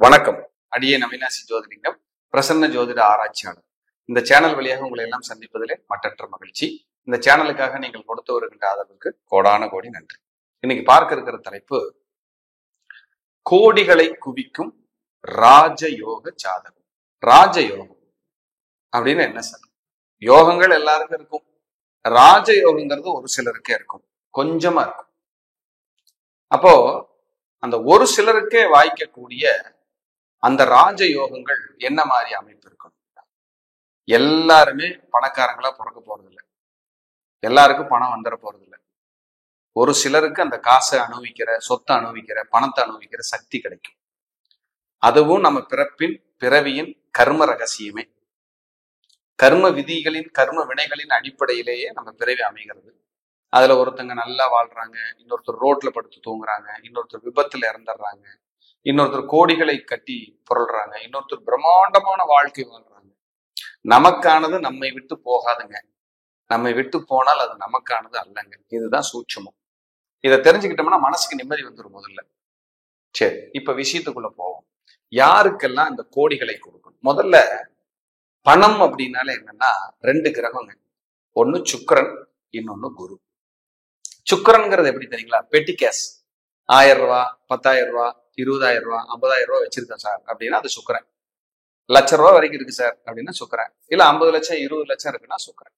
வணக்கம். அடியேன் அவினாசி ஜோதிலிங்கம், பிரசன்ன ஜோதிட ஆராய்ச்சியாளர். இந்த சேனல் வழியாக உங்களை எல்லாம் சந்திப்பதிலே மட்டற்ற மகிழ்ச்சி. இந்த சேனலுக்காக நீங்கள் கொடுத்து வருகின்ற ஆதரவுக்கு கோடான கோடி நன்றி. இன்னைக்கு பார்க்க இருக்கிற தலைப்பு, கோடிகளை குவிக்கும் ராஜயோக ஜாதகம். ராஜயோகம் அப்படின்னு என்ன சார்? யோகங்கள் எல்லாருக்கும் இருக்கும், ராஜயோகங்கிறது ஒரு சிலருக்கே இருக்கும், கொஞ்சமா இருக்கும். அப்போ அந்த ஒரு சிலருக்கே வாய்க்கக்கூடிய அந்த ராஜயோகங்கள் என்ன மாதிரி அமைப்பு இருக்கணும்? எல்லாருமே பணக்காரங்களா பிறக்க போறதில்லை, எல்லாருக்கும் பணம் வந்துட போறதில்லை. ஒரு சிலருக்கு அந்த காசை அனுபவிக்கிற, சொத்தை அனுபவிக்கிற, பணத்தை அனுபவிக்கிற சக்தி கிடைக்கும். அதுவும் நம்ம பிறவியின் கர்ம ரகசியமே. கர்ம விதிகளின், கர்ம வினைகளின் அடிப்படையிலேயே நம்ம பிறவி அமைகிறது. அதுல ஒருத்தங்க நல்லா வாழ்றாங்க, இன்னொருத்தர் ரோட்ல படுத்து தூங்குறாங்க, இன்னொருத்தர் விபத்துல இறந்துடுறாங்க, இன்னொருத்தர் கோடிகளை கட்டி புரள்றாங்க, இன்னொருத்தர் பிரம்மாண்டமான வாழ்க்கை வாழ்றாங்க. நமக்கானது நம்மை விட்டு போகாதுங்க. நம்மை விட்டு போனால் அது நமக்கானது அல்லங்க. இதுதான் சூட்சமம். இதை தெரிஞ்சுக்கிட்டோம்னா மனசுக்கு நிம்மதி வந்துடும் முதல்ல. சரி, இப்ப விஷயத்துக்குள்ள போவோம். யாருக்கெல்லாம் இந்த கோடிகளை கொடுக்கணும்? முதல்ல பணம் அப்படின்னாலே என்னன்னா, ரெண்டு கிரகங்க. ஒன்னு சுக்கிரன், இன்னொன்னு குரு. சுக்கிரன்ங்கிறது எப்படி தெரியுங்களா? பெட்டி கேஸ். 1000 ரூபா, 10,000 ரூபா, 20,000 ரூபா, 50,000 ரூபா வச்சிருக்கேன் சார் அப்படின்னா அது சுக்கிரன். ₹1,00,000 வரைக்கும் இருக்கு சார் அப்படின்னா சுக்கிரன். இல்ல 50 லட்சம் 20 லட்சம் இருக்குன்னா சுக்கிரன்.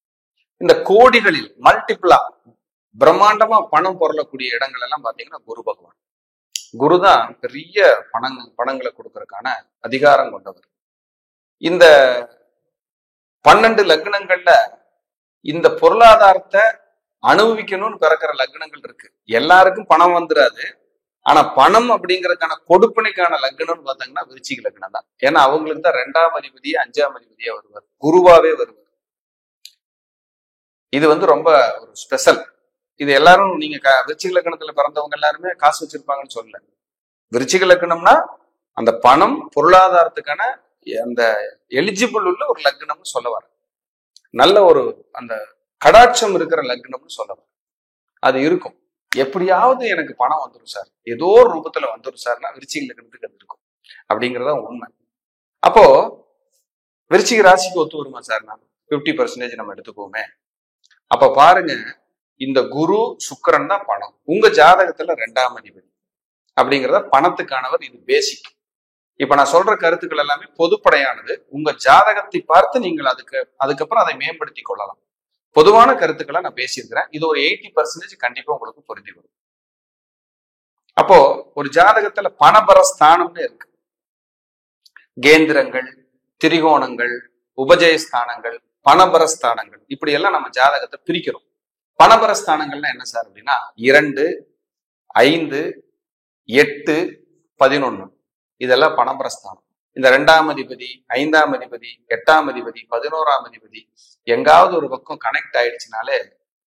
இந்த கோடிகளில் மல்டிபிளா பிரம்மாண்டமா பணம் பொருளக்கூடிய இடங்கள் எல்லாம் பாத்தீங்கன்னா குரு பகவான். குரு தான் பெரிய பணங்களை கொடுக்கறதுக்கான அதிகாரம் கொண்டவர். இந்த 12 லக்னங்கள்ல இந்த பொருளாதாரத்தை அனுபவிக்கணும்னு பிறக்கிற லக்னங்கள் இருக்கு. எல்லாருக்கும் பணம் வந்துடாது. ஆனா பணம் அப்படிங்கறதுக்கான கொடுப்பனைக்கான லக்னம்னு பாத்தீங்கன்னா விருச்சிக லக்னம் தான். ஏன்னா அவங்களுக்கு தான் 2ஆம் அதிபதியா 5ஆம் அதிபதியா வருவார், குருவாவே வருவார். இது ரொம்ப ஒரு ஸ்பெஷல். இது எல்லாரும் நீங்க விருச்சிக லக்னத்துல பிறந்தவங்க எல்லாருமே காசு வச்சிருப்பாங்கன்னு சொல்லல. விருச்சிக லக்னம்னா அந்த பணம் பொருளாதாரத்துக்கான அந்த எலிஜிபிள் உள்ள ஒரு லக்னம்னு சொல்ல வர, நல்ல ஒரு அந்த கடாட்சம் இருக்கிற லக்னம்னு சொல்ல வர. அது இருக்கும். எப்படியாவது எனக்கு பணம் வந்துடும் சார், ஏதோ ஒரு ரூபத்துல வந்துடும் சார்னா விருச்சிக லக்னத்துக்கு அது இருக்கும் அப்படிங்கிறதா உண்மை. அப்போ விருச்சிக ராசிக்கு ஒத்து வருமா சார்னா 50% நம்ம எடுத்துக்கோமே. அப்ப பாருங்க, இந்த குரு சுக்கிரன் தான் பணம். உங்க ஜாதகத்துல 2ஆம் அதிபதி அப்படிங்கிறத பணத்துக்கானவர். இது பேசிக். இப்ப நான் சொல்ற கருத்துக்கள் எல்லாமே பொதுப்படையானது. உங்க ஜாதகத்தை பார்த்து நீங்கள் அதுக்கப்புறம் அதை மேம்படுத்தி கொள்ளலாம். பொதுவான கருத்துக்களை நான் பேசியிருக்கிறேன். இது ஒரு 80% கண்டிப்பா உங்களுக்கு பொருந்தி வரும். அப்போ ஒரு ஜாதகத்துல பணபரஸ்தானம்னு இருக்கு. கேந்திரங்கள், திரிகோணங்கள், உபஜயஸ்தானங்கள், பணபரஸ்தானங்கள், இப்படி எல்லாம் நம்ம ஜாதகத்தை பிரிக்கிறோம். பணபரஸ்தானங்கள்னா என்ன சார் அப்படின்னா 2, 5, 8, 11 இதெல்லாம் பணபரஸ்தானம். இந்த 2ஆம் அதிபதி, 5ஆம் அதிபதி, 8ஆம் அதிபதி, 11ஆம் அதிபதி எங்காவது ஒரு பக்கம் கனெக்ட் ஆயிடுச்சுனாலே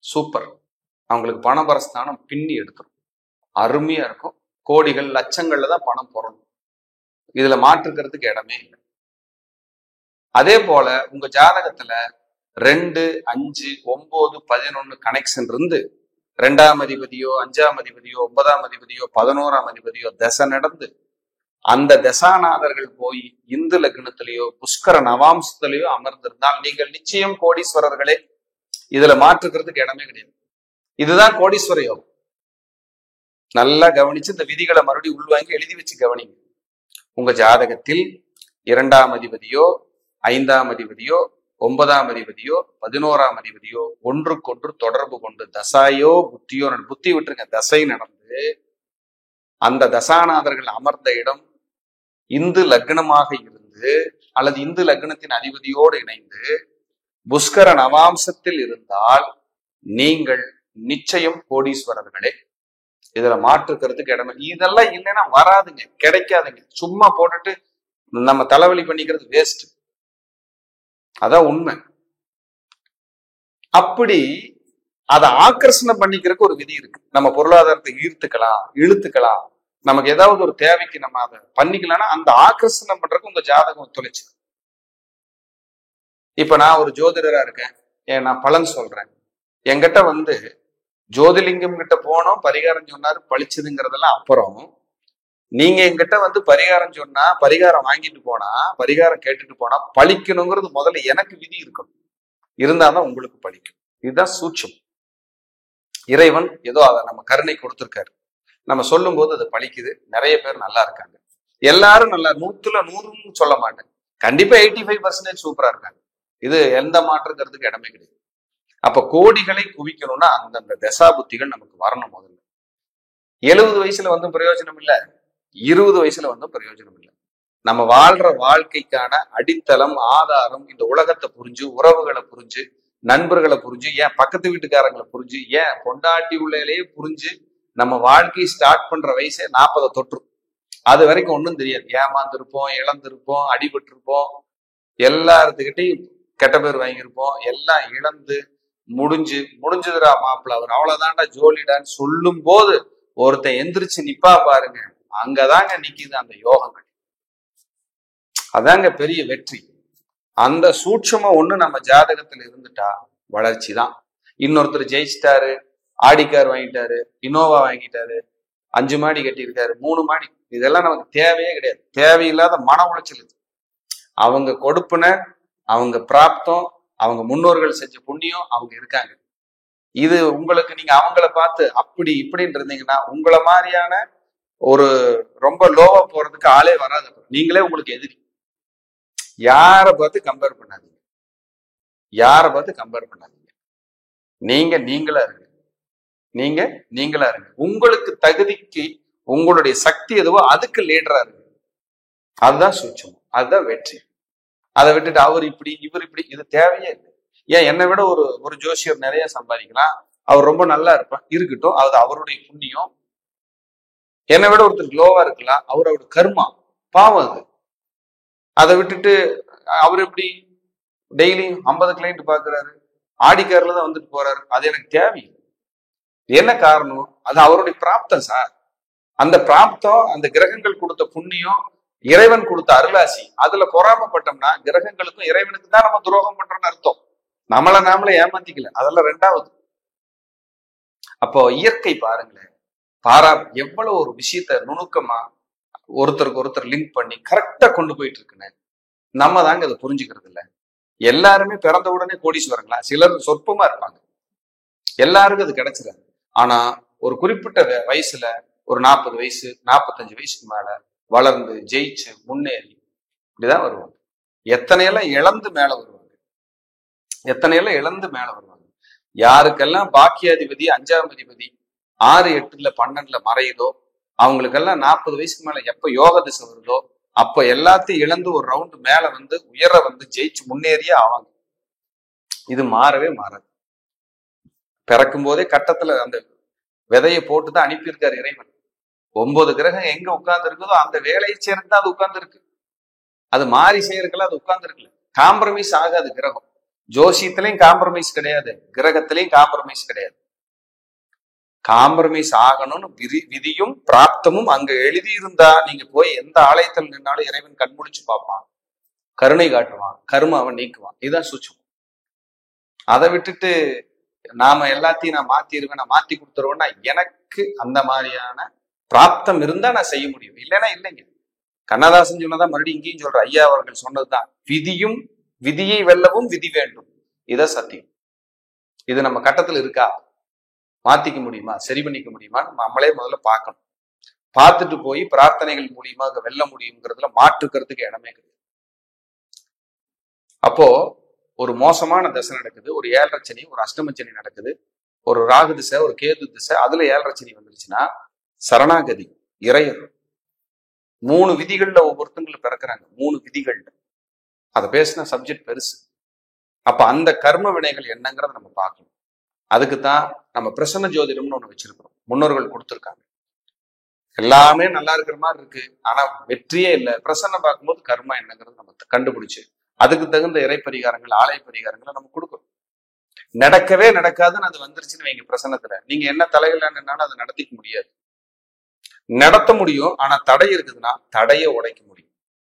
சூப்பர். அவங்களுக்கு பணபரஸ்தானம் பின்னி எடுத்துரும். அருமையா இருக்கும். கோடிகள் லட்சங்கள்ல தான் பணம் பொறணும். இதுல மாற்றுக்கிறதுக்கு இடமே இல்லை. அதே போல உங்க ஜாதகத்துல 2, 5, 9, 11 கனெக்ஷன் இருந்து 2ஆம் அதிபதியோ, 5ஆம் அதிபதியோ, 9ஆம் அதிபதியோ, 11ஆம் அதிபதியோ தசை நடந்து அந்த தசாநாதர்கள் போய் இந்து லக்னத்திலேயோ புஷ்கர நவாம்சத்திலேயோ அமர்ந்திருந்தால் நீங்கள் நிச்சயம் கோடீஸ்வரர்களே. இதுல மாற்றுக்கிறதுக்கு இடமே கிடையாது. இதுதான் கோடீஸ்வர யோகம். நல்லா கவனிச்சு இந்த விதிகளை மறுபடியும் உள்வாங்கி எழுதி வச்சு கவனிங்க. உங்க ஜாதகத்தில் 2ஆம் அதிபதியோ, 5ஆம் அதிபதியோ, 9ஆம் அதிபதியோ, 11ஆம் அதிபதியோ ஒன்றுக்கொன்று தொடர்பு கொண்டு தசாயோ புத்தியோ, புத்தி விட்டுருங்க, தசை நடந்து அந்த தசாநாதர்கள் அமர்ந்த இடம் இந்து லக்னமாக இருந்து அல்லது இந்து லக்னத்தின் அதிபதியோடு இணைந்து புஷ்கர நவாம்சத்தில் இருந்தால் நீங்கள் நிச்சயம் கோடீஸ்வரர்களே. இதுல மாற்றுக்கிறதுக்கு இடமே. இதெல்லாம் இல்லைன்னா வராதுங்க, கிடைக்காதுங்க. சும்மா போட்டுட்டு நம்ம தலைவலி பண்ணிக்கிறது வேஸ்ட். அதான் உண்மை. அப்படி அதை ஆக்கர்ஷணம் பண்ணிக்கிறதுக்கு ஒரு விதி இருக்கு. நம்ம பொருளாதாரத்தை ஈர்த்துக்கலாம், இழுத்துக்கலாம். நமக்கு ஏதாவது ஒரு தேவைக்கு நம்ம அதை பண்ணிக்கலாம்னா அந்த ஆக்கர்ஷணம் பண்றதுக்கு உங்க ஜாதகம் ஒத்துழைச்சு. இப்ப நான் ஒரு ஜோதிடரா இருக்கேன், நான் பலன் சொல்றேன். என்கிட்ட ஜோதிலிங்கம் கிட்ட போனோம், பரிகாரம் சொன்னாரு, பழிச்சதுங்கிறதெல்லாம் அப்புறம் நீங்க என்கிட்ட வந்து பரிகாரம் சொன்னா, பரிகாரம் வாங்கிட்டு போனா, பரிகாரம் கேட்டுட்டு போனா பழிக்கணுங்கிறது முதல்ல எனக்கு விதி இருக்கணும். இருந்தாதான் உங்களுக்கு பழிக்கும். இதுதான் சூட்சம். இறைவன் ஏதோ அதை நம்ம கருணை கொடுத்திருக்காரு. நம்ம சொல்லும் போது அது பழிக்குது. நிறைய பேர் நல்லா இருக்காங்க. எல்லாரும் நல்லா 100ல 100ன்னு சொல்ல மாட்டேன். கண்டிப்பா 85% சூப்பரா இருக்காங்க. இது எந்த மாற்றுக்கிறதுக்கு இடமே கிடையாது. அப்ப கோடிகளை குவிக்கணும்னா அந்தந்த தசா புத்திகள் நமக்கு வரணும். முதல்ல 70 வயசுல வந்து பிரயோஜனம் இல்லை, 20 வயசுல வந்து பிரயோஜனம் இல்லை. நம்ம வாழ்ற வாழ்க்கைக்கான அடித்தளம், ஆதாரம் இந்த உலகத்தை புரிஞ்சு, உறவுகளை புரிஞ்சு, நண்பர்களை புரிஞ்சு, ஏன் பக்கத்து வீட்டுக்காரங்களை புரிஞ்சு, ஏன் பொண்டாட்டி உள்ளையிலேயே புரிஞ்சு நம்ம வாழ்க்கையை ஸ்டார்ட் பண்ற வயசே 40 தொற்றும். அது வரைக்கும் ஒன்றும் தெரியாது. ஏமாந்துருப்போம், இழந்திருப்போம், அடிபட்டிருப்போம், எல்லாத்துக்கிட்டையும் கெட்ட பேர் வாங்கியிருப்போம். எல்லாம் இழந்து முடிஞ்சுதுரா மாப்பிள்ள, அவர் அவ்வளவுதான்டா ஜோலிடான்னு சொல்லும் போது ஒருத்தன் எந்திரிச்சு நிப்பா பாருங்க, அங்கதாங்க நிக்குது அந்த யோகங்கள். அதாங்க பெரிய வெற்றி. அந்த சூட்சமா ஒண்ணு நம்ம ஜாதகத்துல இருந்துட்டா வளர்ச்சி தான். இன்னொருத்தர் ஜெயிச்சிட்டாரு, ஆடிக்கார் வாங்கிட்டாரு, இனோவா வாங்கிட்டாரு, 5 மாடி கட்டியிருக்காரு, 3 மாடி, இதெல்லாம் நமக்கு தேவையே கிடையாது. தேவையில்லாத மன உளைச்சல் இது. அவங்க கொடுப்புன, அவங்க பிராப்தம், அவங்க முன்னோர்கள் செஞ்ச புண்ணியம் அவங்க இருக்காங்க. இது உங்களுக்கு நீங்க அவங்கள பார்த்து அப்படி இப்படின்னு இருந்தீங்கன்னா உங்களை மாதிரியான ஒரு ரொம்ப லோவா போறதுக்கு ஆளே வராது. நீங்களே உங்களுக்கு எதிரி. யாரை பார்த்து கம்பேர் பண்ணாதீங்க, யாரை பார்த்து கம்பேர் பண்ணாதீங்க. நீங்களா இருங்க, நீங்களா இருங்க. உங்களுக்கு தகுதிக்கு உங்களுடைய சக்தி எதுவோ அதுக்கு லீடரா இருக்கு. அதுதான் சூட்சம், அதுதான் வெற்றி. அதை விட்டுட்டு அவர் இப்படி இவர் இப்படி, இது தேவையே இல்லை. ஏன் என்னை விட ஒரு ஜோசியர் நிறைய சம்பாதிக்கலாம், அவர் ரொம்ப நல்லா இருப்பார், இருக்கட்டும், அது அவருடைய புண்ணியம். என்னை விட ஒருத்தர் லோவா இருக்கலாம், அவரோட கர்மா, பாவம் அது. அதை விட்டுட்டு அவர் எப்படி டெய்லி 50 கிளைண்ட் பாக்குறாரு, ஆடிக்காரில் தான் வந்துட்டு போறாரு, அது எனக்கு தேவையில்லை. என்ன காரணம்? அது அவருடைய பிராப்தம் சார். அந்த பிராப்தம், அந்த கிரகங்கள் கொடுத்த புண்ணியம், இறைவன் கொடுத்த அருளாசி, அதுல பொறாமப்பட்டோம்னா கிரகங்களுக்கும் இறைவனுக்கு தான் நம்ம துரோகம் பண்றோம்னு அர்த்தம். நாமளே ஏமாத்திக்கல, அதெல்லாம் 2வது. அப்போ இயற்கை பாருங்களேன், எவ்வளவு ஒரு விஷயத்த நுணுக்கமா ஒருத்தருக்கு ஒருத்தர் லிங்க் பண்ணி கரெக்டா கொண்டு போயிட்டு இருக்குன்னு நம்ம தாங்க அதை புரிஞ்சுக்கிறது இல்லை. எல்லாருமே பிறந்த உடனே கோடீஸ்வரங்களா? சிலர் சொற்பமா இருப்பாங்க, எல்லாருக்கும் அது கிடைச்சிடாது. ஆனா ஒரு குறிப்பிட்ட வயசுல, ஒரு 40 வயசு 45 வயசுக்கு மேல வளர்ந்து ஜெயிச்சு முன்னேறி இப்படிதான் வருவாங்க. எத்தனையெல்லாம் இழந்து மேல வருவாங்க. யாருக்கெல்லாம் பாக்கியாதிபதி 5ஆம் அதிபதி 6, 8, 12 மறையுதோ அவங்களுக்கெல்லாம் 40 வயசுக்கு மேல எப்ப யோக திசை வருதோ அப்ப எல்லாத்தையும் இழந்து ஒரு ரவுண்டு மேல வந்து உயர வந்து ஜெயிச்சு முன்னேறியே ஆவாங்க. இது மாறவே மாறாது. பிறக்கும் போதே கட்டத்துல அந்த விதையை போட்டுதான் அனுப்பியிருக்காரு இறைவன். 9 கிரகம் எங்க உட்கார்ந்து இருக்குதோ அந்த வேலையை சேர்ந்து அது உட்கார்ந்து இருக்கு. அது மாறி செய்யறதுல அது உட்கார்ந்து இருக்குல்ல. காம்ப்ரமைஸ் ஆகாது கிரகம். ஜோசியத்திலையும் காம்ப்ரமைஸ் கிடையாது, கிரகத்திலையும் காம்ப்ரமைஸ் கிடையாது. காம்ப்ரமைஸ் ஆகணும்னு விதியும் பிராப்தமும் அங்க எழுதியிருந்தா நீங்க போய் எந்த ஆலயத்தில் நின்னாலும் இறைவன் கண்முழிச்சு பார்ப்பான், கருணை காட்டுவான், கருமாவை நீக்குவான். இதுதான் சூட்சம். அதை விட்டுட்டு நாம எல்லாத்தையும் நான் மாத்திருவேன், நான் மாத்தி கொடுத்துருவேன்னா, எனக்கு அந்த மாதிரியான பிராப்தம் இருந்தா நான் செய்ய முடியும், இல்லைன்னா இல்லைங்க. கண்ணதாசன் சொன்னதான் மறுபடியும் இங்கேயும் சொல்ற, ஐயா அவர்கள் சொன்னதுதான், விதியை வெல்லவும் விதி வேண்டும். இதான் சத்தியம். இது நம்ம கட்டத்துல இருக்கா? மாத்திக்க முடியுமா? சரி பண்ணிக்க முடியுமா? நம்மளே முதல்ல பார்க்கணும். பார்த்துட்டு போய் பிரார்த்தனைகள் மூலியமா வெல்ல முடியுங்கிறதுல மாற்றுக்கிறதுக்கு இடமே கிடையாது. அப்போ ஒரு மோசமான தசை நடக்குது, ஒரு 7.5 சனி, ஒரு அஷ்டம சனி நடக்குது, ஒரு ராகு திசை, ஒரு கேது திசை, அதுல 7.5 சனி வந்துருச்சுன்னா சரணாகதி, இறையர். 3 விதிகள்ல ஒவ்வொருத்தங்களும் பிறக்கிறாங்க, 3 விதிகள்ல. அதை பேசின சப்ஜெக்ட் பெருசு. அப்ப அந்த கர்ம வினைகள் என்னங்கிறத நம்ம பார்க்கணும். அதுக்குத்தான் நம்ம பிரசன்ன ஜோதிடம்னு ஒண்ணு வச்சிருக்கிறோம், முன்னோர்கள் கொடுத்துருக்காங்க. எல்லாமே நல்லா இருக்கிற மாதிரி இருக்கு, ஆனா வெற்றியே இல்லை. பிரசன்னம் பார்க்கும்போது கர்மா என்னங்கிறது நம்ம கண்டுபிடிச்சு அதுக்கு தகுந்த இறை பரிகாரங்கள், ஆலய பரிகாரங்களை நம்ம கொடுக்கணும். நடக்கவே நடக்காதுன்னு அது வந்துருச்சுன்னு வைங்க பிரசன்னத்துல, நீங்க என்ன தலையிலன்னாலும் அதை நடத்திக்க முடியாது. நடத்த முடியும், ஆனா தடை இருக்குதுன்னா தடையை உடைக்க முடியும்,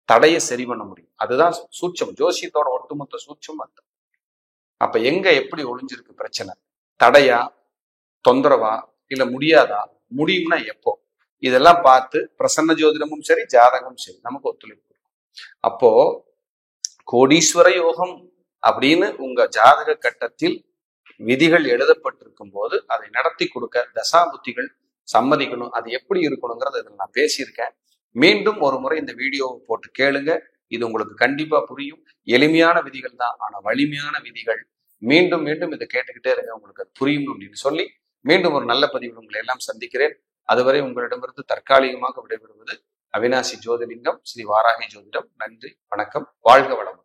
தடையை சரி பண்ண முடியும். அதுதான் சூட்சம், ஜோசியத்தோட ஒட்டுமொத்த சூட்சம் அது. அப்ப எங்க எப்படி ஒளிஞ்சிருக்கு பிரச்சனை? தடையா, தொந்தரவா, இல்ல முடியாதா? முடியும்னா எப்போ? இதெல்லாம் பார்த்து பிரசன்ன ஜோதிடமும் சரி ஜாதகமும் சரி நமக்கு ஒத்துழைப்பு கொடுக்கும். அப்போ கோடீஸ்வர யோகம் அப்படின்னு உங்க ஜாதக கட்டத்தில் விதிகள் எழுதப்பட்டிருக்கும் போது அதை நடத்தி கொடுக்க தசாபுத்திகள் சம்மதிக்கணும். அது எப்படி இருக்கணுங்கிறத இதில் நான் பேசியிருக்கேன். மீண்டும் ஒரு முறை இந்த வீடியோவை போட்டு கேளுங்க. இது உங்களுக்கு கண்டிப்பா புரியும். எளிமையான விதிகள் தான், ஆனா வலிமையான விதிகள். மீண்டும் மீண்டும் இதை கேட்டுக்கிட்டே இருங்க, உங்களுக்கு புரியும் அப்படின்னு சொல்லி மீண்டும் ஒரு நல்ல பதிவில் உங்களை எல்லாம் சந்திக்கிறேன். அதுவரை உங்களிடமிருந்து தற்காலிகமாக விடைபெறுவது அவினாசி ஜோதிலிங்கம், ஸ்ரீ வாராகி ஜோதிடம். நன்றி, வணக்கம், வாழ்க வளம்.